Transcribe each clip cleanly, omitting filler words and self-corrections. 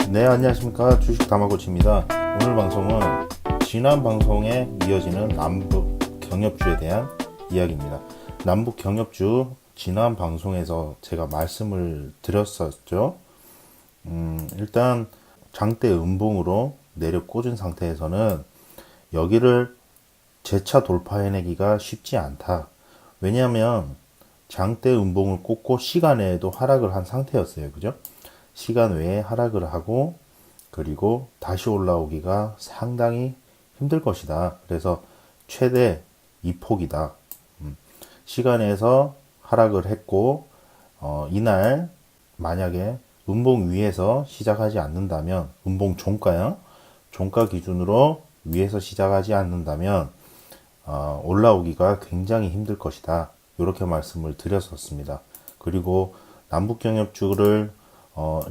네, 안녕하십니까. 주식 다마고치입니다. 오늘 방송은 지난 방송에 이어지는 남북 경협주에 대한 이야기입니다. 남북 경협주 지난 방송에서 제가 말씀을 드렸었죠. 일단 장대 음봉으로 내려 꽂은 상태에서는 여기를 재차 돌파해내기가 쉽지 않다. 왜냐하면 장대 음봉을 꽂고 시간 외에도 하락을 한 상태였어요. 그죠? 시간 외에 하락을 하고 그리고 다시 올라오기가 상당히 힘들 것이다. 그래서 최대 2폭이다. 시간에서 하락을 했고 이날 만약에 음봉 위에서 시작하지 않는다면 음봉 종가요. 종가 기준으로 위에서 시작하지 않는다면 올라오기가 굉장히 힘들 것이다. 이렇게 말씀을 드렸었습니다. 그리고 남북경협주를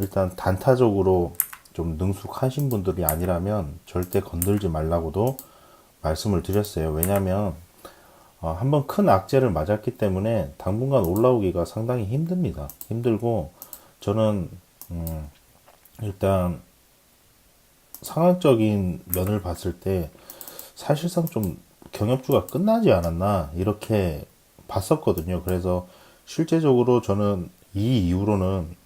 일단 단타적으로 좀 능숙하신 분들이 아니라면 절대 건들지 말라고도 말씀을 드렸어요. 왜냐하면 한번 큰 악재를 맞았기 때문에 당분간 올라오기가 상당히 힘듭니다. 힘들고 저는 일단 상황적인 면을 봤을 때 사실상 좀 경협주가 끝나지 않았나 이렇게 봤었거든요. 그래서 실제적으로 저는 이 이후로는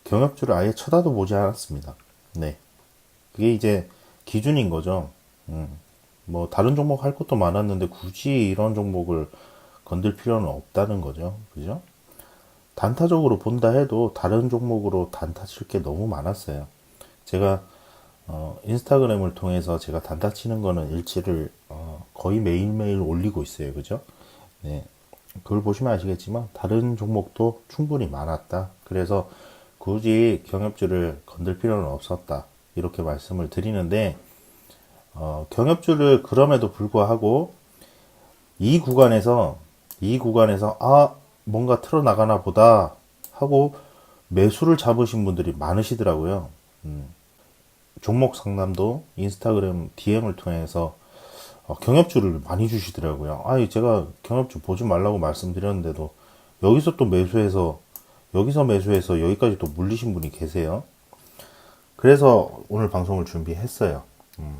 경협주를 아예 쳐다도 보지 않았습니다. 네. 그게 이제 기준인 거죠. 뭐 다른 종목 할 것도 많았는데 굳이 이런 종목을 건들 필요는 없다는 거죠. 그죠? 단타적으로 본다 해도 다른 종목으로 단타 칠 게 너무 많았어요. 제가 인스타그램을 통해서 제가 단타 치는 거는 일치를 거의 매일매일 올리고 있어요. 그죠? 네. 그걸 보시면 아시겠지만 다른 종목도 충분히 많았다. 그래서 굳이 경협주를 건들 필요는 없었다. 이렇게 말씀을 드리는데 경협주를 그럼에도 불구하고 이 구간에서 뭔가 틀어나가나 보다 하고 매수를 잡으신 분들이 많으시더라고요. 종목 상담도 인스타그램 DM을 통해서 경협주를 많이 주시더라고요. 제가 경협주 보지 말라고 말씀드렸는데도 여기서 또 매수해서 여기까지 또 물리신 분이 계세요. 그래서 오늘 방송을 준비했어요.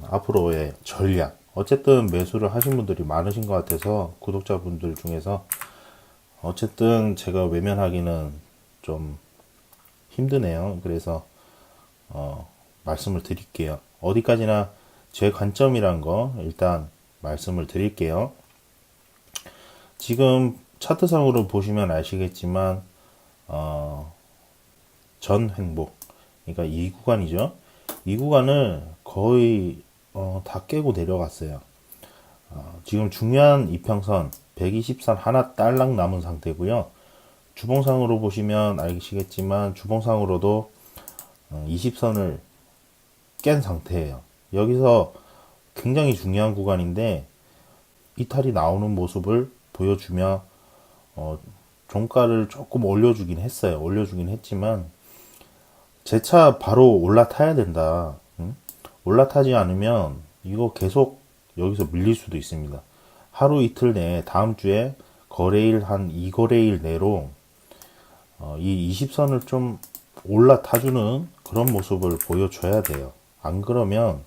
앞으로의 전략. 어쨌든 매수를 하신 분들이 많으신 것 같아서 구독자분들 중에서 어쨌든 제가 외면하기는 좀 힘드네요. 그래서 말씀을 드릴게요. 어디까지나 제 관점이란 거 일단 말씀을 드릴게요. 지금 차트상으로 보시면 아시겠지만 전 횡보, 그러니까 이 구간이죠. 이 구간을 거의 다 깨고 내려갔어요. 지금 중요한 이평선 120선 하나 딸랑 남은 상태고요. 주봉상으로 보시면 아시겠지만 주봉상으로도 20선을 깬 상태예요. 여기서 굉장히 중요한 구간인데 이탈이 나오는 모습을 보여주며 종가를 조금 올려주긴 했어요. 올려주긴 했지만 재차 바로 올라타야 된다. 올라타지 않으면 이거 계속 여기서 밀릴 수도 있습니다. 하루 이틀 내에 다음 주에 거래일 한 2거래일 내로 이 20선을 좀 올라타주는 그런 모습을 보여줘야 돼요. 안 그러면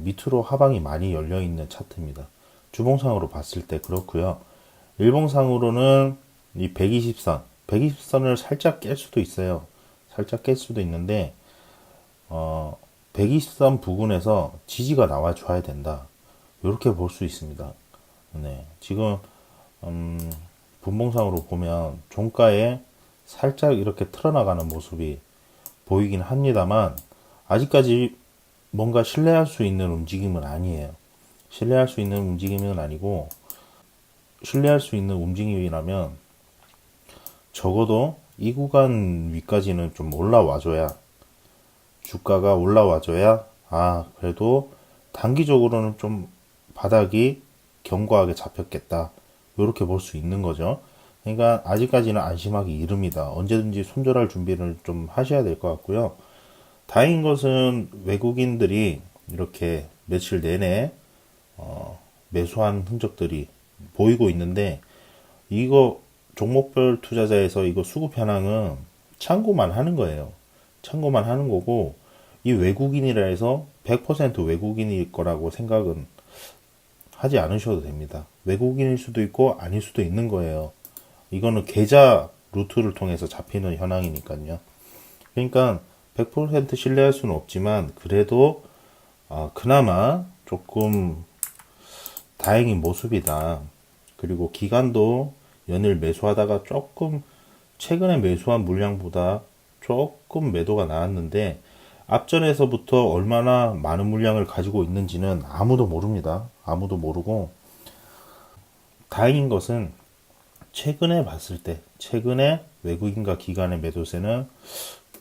밑으로 하방이 많이 열려있는 차트입니다. 주봉상으로 봤을 때 그렇고요. 일봉상으로는 이 120선을 살짝 깰 수도 있어요. 살짝 깰 수도 있는데 120선 부근에서 지지가 나와줘야 된다. 이렇게 볼 수 있습니다. 네, 지금 분봉상으로 보면 종가에 살짝 이렇게 틀어나가는 모습이 보이긴 합니다만 아직까지 뭔가 신뢰할 수 있는 움직임은 아니에요. 신뢰할 수 있는 움직임은 아니고 신뢰할 수 있는 움직임이라면 적어도 이 구간 위까지는 좀 올라와줘야 주가가 올라와줘야 그래도 단기적으로는 좀 바닥이 견고하게 잡혔겠다 이렇게 볼 수 있는 거죠. 그러니까 아직까지는 안심하기 이릅니다. 언제든지 손절할 준비를 좀 하셔야 될 것 같고요. 다행인 것은 외국인들이 이렇게 며칠 내내 매수한 흔적들이 보이고 있는데, 이거 종목별 투자자에서 이거 수급 현황은 참고만 하는 거예요. 참고만 하는 거고, 이 외국인이라 해서 100% 외국인일 거라고 생각은 하지 않으셔도 됩니다. 외국인일 수도 있고 아닐 수도 있는 거예요. 이거는 계좌 루트를 통해서 잡히는 현황이니까요. 그러니까 100% 신뢰할 수는 없지만 그래도 그나마 조금 다행인 모습이다. 그리고 기간도 연일 매수하다가 조금 최근에 매수한 물량보다 조금 매도가 나왔는데 앞전에서부터 얼마나 많은 물량을 가지고 있는지는 아무도 모릅니다. 아무도 모르고 다행인 것은 최근에 봤을 때 최근에 외국인과 기관의 매도세는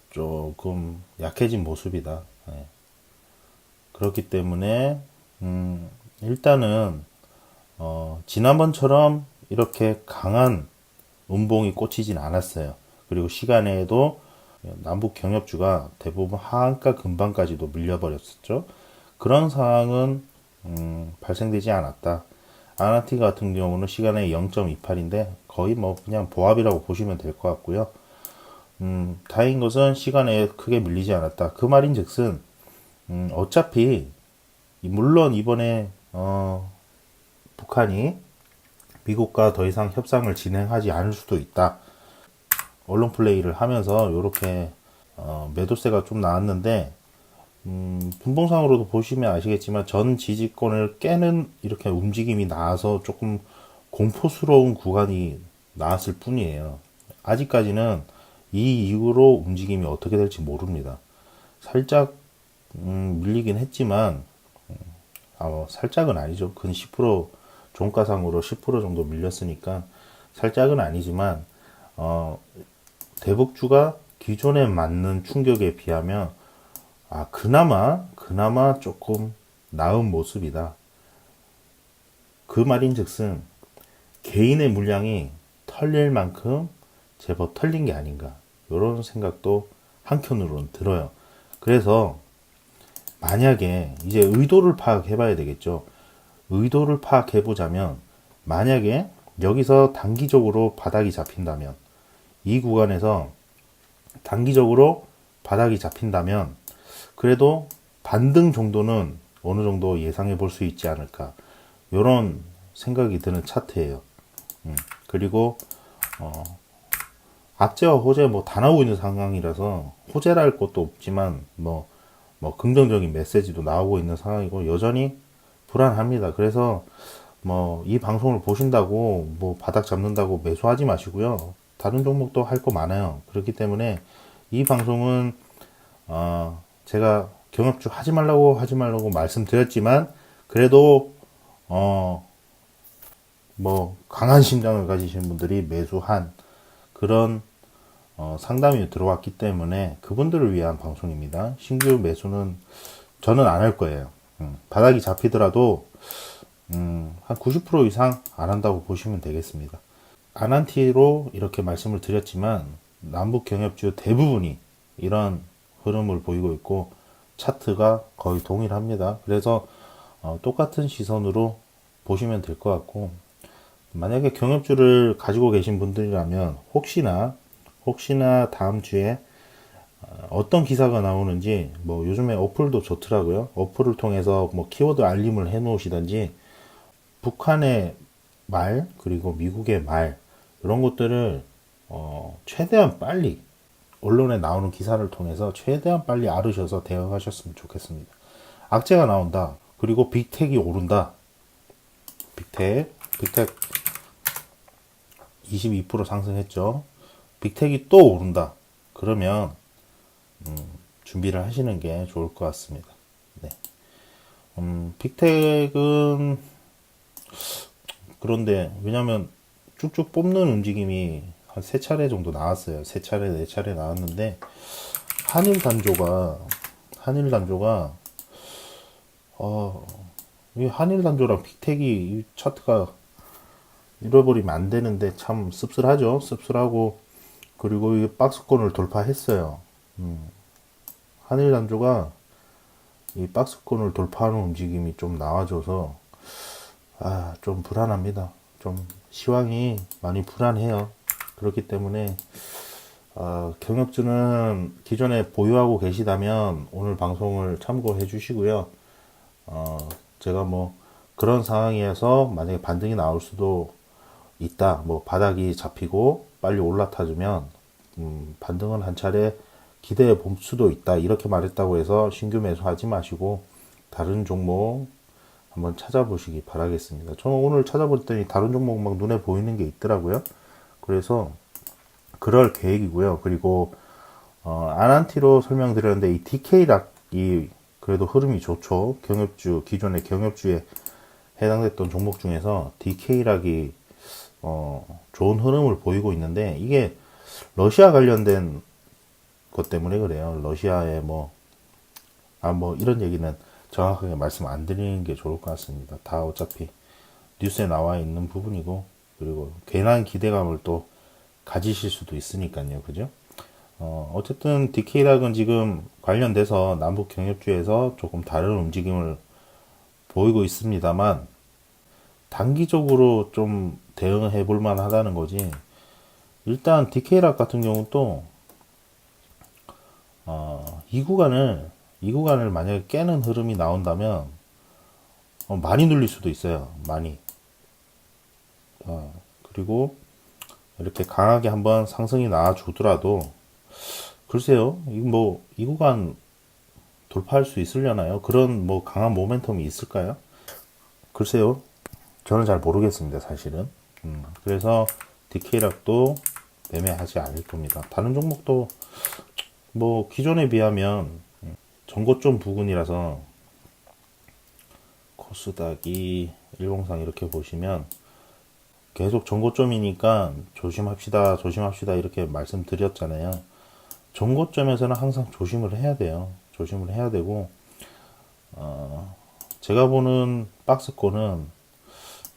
조금 약해진 모습이다. 예. 그렇기 때문에 일단은 지난번처럼 이렇게 강한 음봉이 꽂히진 않았어요. 그리고 시간에도 남북 경협주가 대부분 하한가 근방까지도 밀려버렸었죠. 그런 상황은 발생되지 않았다. 아나티 같은 경우는 시간에 0.28인데 거의 뭐 그냥 보합이라고 보시면 될 것 같고요. 다행인 것은 시간에 크게 밀리지 않았다. 그 말인즉슨 어차피 물론 이번에 북한이 미국과 더 이상 협상을 진행하지 않을 수도 있다. 언론 플레이를 하면서 이렇게 매도세가 좀 나왔는데 분봉상으로도 보시면 아시겠지만 전 지지권을 깨는 이렇게 움직임이 나와서 조금 공포스러운 구간이 나왔을 뿐이에요. 아직까지는 이 이후로 움직임이 어떻게 될지 모릅니다. 살짝 밀리긴 했지만 살짝은 아니죠. 근 10% 종가상으로 10% 정도 밀렸으니까 살짝은 아니지만 대북주가 기존에 맞는 충격에 비하면 그나마 조금 나은 모습이다. 그 말인즉슨 개인의 물량이 털릴 만큼 제법 털린 게 아닌가 이런 생각도 한켠으로는 들어요. 그래서 만약에 이제 의도를 파악해 봐야 되겠죠. 의도를 파악해 보자면 만약에 여기서 단기적으로 바닥이 잡힌다면 이 구간에서 단기적으로 바닥이 잡힌다면 그래도 반등 정도는 어느 정도 예상해 볼 수 있지 않을까 이런 생각이 드는 차트예요. 그리고 악재와 호재 뭐 다 나오고 있는 상황이라서 호재랄 것도 없지만 뭐 긍정적인 메시지도 나오고 있는 상황이고 여전히 불안합니다. 그래서 뭐 이 방송을 보신다고 뭐 바닥 잡는다고 매수하지 마시고요. 다른 종목도 할 거 많아요. 그렇기 때문에 이 방송은 제가 경협주 하지 말라고 말씀드렸지만 그래도 뭐 강한 심장을 가지신 분들이 매수한 그런 상담이 들어왔기 때문에 그분들을 위한 방송입니다. 신규 매수는 저는 안 할 거예요. 바닥이 잡히더라도 한 90% 이상 안 한다고 보시면 되겠습니다. 아난티로 이렇게 말씀을 드렸지만 남북 경협주 대부분이 이런 흐름을 보이고 있고 차트가 거의 동일합니다. 그래서 똑같은 시선으로 보시면 될 것 같고 만약에 경협주를 가지고 계신 분들이라면 혹시나 다음 주에 어떤 기사가 나오는지 뭐 요즘에 어플도 좋더라고요. 어플을 통해서 뭐 키워드 알림을 해 놓으시든지 북한의 말 그리고 미국의 말 이런 것들을 최대한 빨리 언론에 나오는 기사를 통해서 최대한 빨리 알으셔서 대응하셨으면 좋겠습니다. 악재가 나온다. 그리고 빅텍이 오른다. 빅텍 22% 상승했죠. 빅텍이 또 오른다. 그러면 준비를 하시는 게 좋을 것 같습니다. 네. 빅텍은 그런데 왜냐면 쭉쭉 뽑는 움직임이 한 3차례 정도 나왔어요. 3차례, 4차례 나왔는데 한일 단조가 이 한일 단조랑 빅텍이 이 차트가 잃어버리면 안 되는데 참 씁쓸하죠. 씁쓸하고 그리고 이 박스권을 돌파했어요. 한일 단조가 이 박스권을 돌파하는 움직임이 좀 나와줘서 좀 불안합니다. 좀 시황이 많이 불안해요. 그렇기 때문에 경력주는 기존에 보유하고 계시다면 오늘 방송을 참고해 주시고요. 제가 뭐 그런 상황에서 만약에 반등이 나올 수도 있다. 뭐 바닥이 잡히고 빨리 올라타주면 반등은 한 차례 기대해 볼 수도 있다. 이렇게 말했다고 해서 신규 매수하지 마시고 다른 종목 한번 찾아보시기 바라겠습니다. 저는 오늘 찾아봤더니 다른 종목 막 눈에 보이는 게 있더라고요. 그래서 그럴 계획이고요. 그리고 아난티로 설명드렸는데 이 DK락이 그래도 흐름이 좋죠. 경협주 기존의 경협주에 해당됐던 종목 중에서 DK락이 좋은 흐름을 보이고 있는데 이게 러시아 관련된 것 때문에 그래요. 러시아에 뭐 이런 얘기는 정확하게 말씀 안 드리는 게 좋을 것 같습니다. 다 어차피 뉴스에 나와 있는 부분이고 그리고 괜한 기대감을 또 가지실 수도 있으니까요. 그죠? 어쨌든 DK락은 지금 관련돼서 남북 경협주에서 조금 다른 움직임을 보이고 있습니다만 단기적으로 좀 대응해 볼 만하다는 거지. 일단 DK락 같은 경우 또 이 구간을 만약에 깨는 흐름이 나온다면 많이 눌릴 수도 있어요. 많이. 그리고 이렇게 강하게 한번 상승이 나와주더라도 글쎄요. 이 구간 돌파할 수 있으려나요? 그런 뭐 강한 모멘텀이 있을까요? 글쎄요. 저는 잘 모르겠습니다. 사실은. 그래서 DK락도 매매하지 않을 겁니다. 다른 종목도 뭐 기존에 비하면 전고점 부근이라서 코스닥이 103 이렇게 보시면 계속 전고점이니까 조심합시다 이렇게 말씀드렸잖아요. 전고점에서는 항상 조심을 해야 돼요. 조심을 해야 되고 제가 보는 박스권은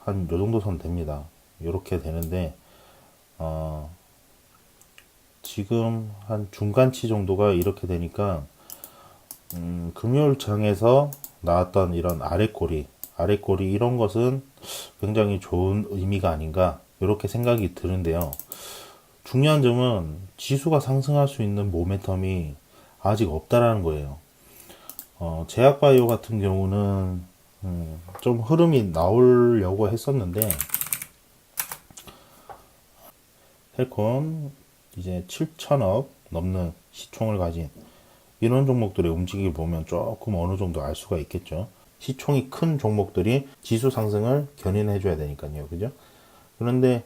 한 요 정도 선 됩니다. 요렇게 되는데 지금 한 중간치 정도가 이렇게 되니까 금요일 장에서 나왔던 이런 아랫꼬리 이런 것은 굉장히 좋은 의미가 아닌가 이렇게 생각이 드는데요. 중요한 점은 지수가 상승할 수 있는 모멘텀이 아직 없다라는 거예요. 제약바이오 같은 경우는 좀 흐름이 나오려고 했었는데 헬콘 이제 7천억 넘는 시총을 가진 이런 종목들의 움직임을 보면 조금 어느 정도 알 수가 있겠죠. 시총이 큰 종목들이 지수 상승을 견인해 줘야 되니까요. 그죠? 그런데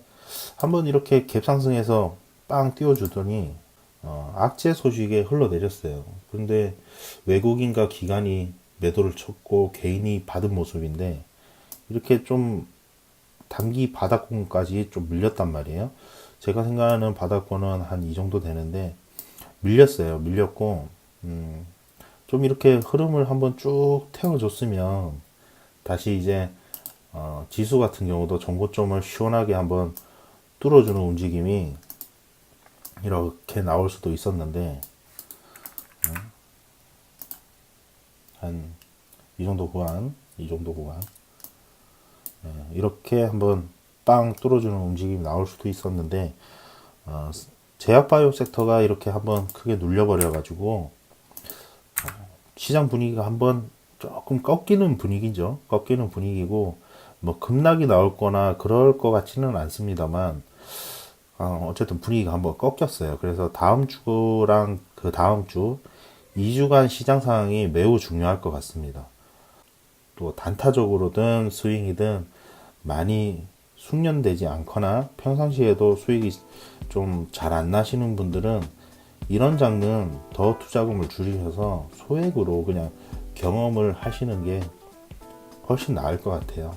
한번 이렇게 갭 상승해서 빵 띄워주더니 악재 소식에 흘러내렸어요. 그런데 외국인과 기관이 매도를 쳤고 개인이 받은 모습인데 이렇게 좀 단기 바닥권까지 좀 밀렸단 말이에요. 제가 생각하는 바닥권은 한 이 정도 되는데 밀렸어요. 밀렸고 좀 이렇게 흐름을 한번 쭉 태워줬으면 다시 이제 지수 같은 경우도 정고점을 시원하게 한번 뚫어주는 움직임이 이렇게 나올 수도 있었는데 한 이 정도 구간 이렇게 한번 빵 뚫어주는 움직임이 나올 수도 있었는데 제약바이오 섹터가 이렇게 한번 크게 눌려버려 가지고 시장 분위기가 한번 조금 꺾이는 분위기죠. 꺾이는 분위기고 뭐 급락이 나올 거나 그럴 것 같지는 않습니다만 어쨌든 분위기가 한번 꺾였어요. 그래서 다음 주랑 그 다음 주 2주간 시장 상황이 매우 중요할 것 같습니다. 또 단타적으로든 스윙이든 많이 숙련되지 않거나 평상시에도 수익이 좀 잘 안 나시는 분들은 이런 장은 더 투자금을 줄이셔서 소액으로 그냥 경험을 하시는 게 훨씬 나을 것 같아요.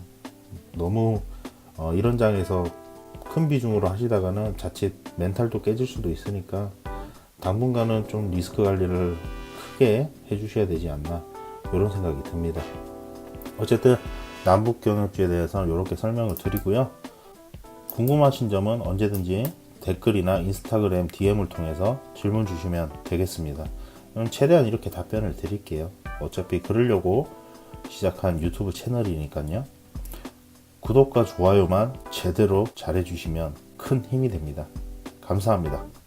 너무 이런 장에서 큰 비중으로 하시다가는 자칫 멘탈도 깨질 수도 있으니까 당분간은 좀 리스크 관리를 크게 해주셔야 되지 않나 이런 생각이 듭니다. 어쨌든 남북 경협주에 대해서는 이렇게 설명을 드리고요. 궁금하신 점은 언제든지 댓글이나 인스타그램 DM을 통해서 질문 주시면 되겠습니다. 최대한 이렇게 답변을 드릴게요. 어차피 그러려고 시작한 유튜브 채널이니까요. 구독과 좋아요만 제대로 잘해주시면 큰 힘이 됩니다. 감사합니다.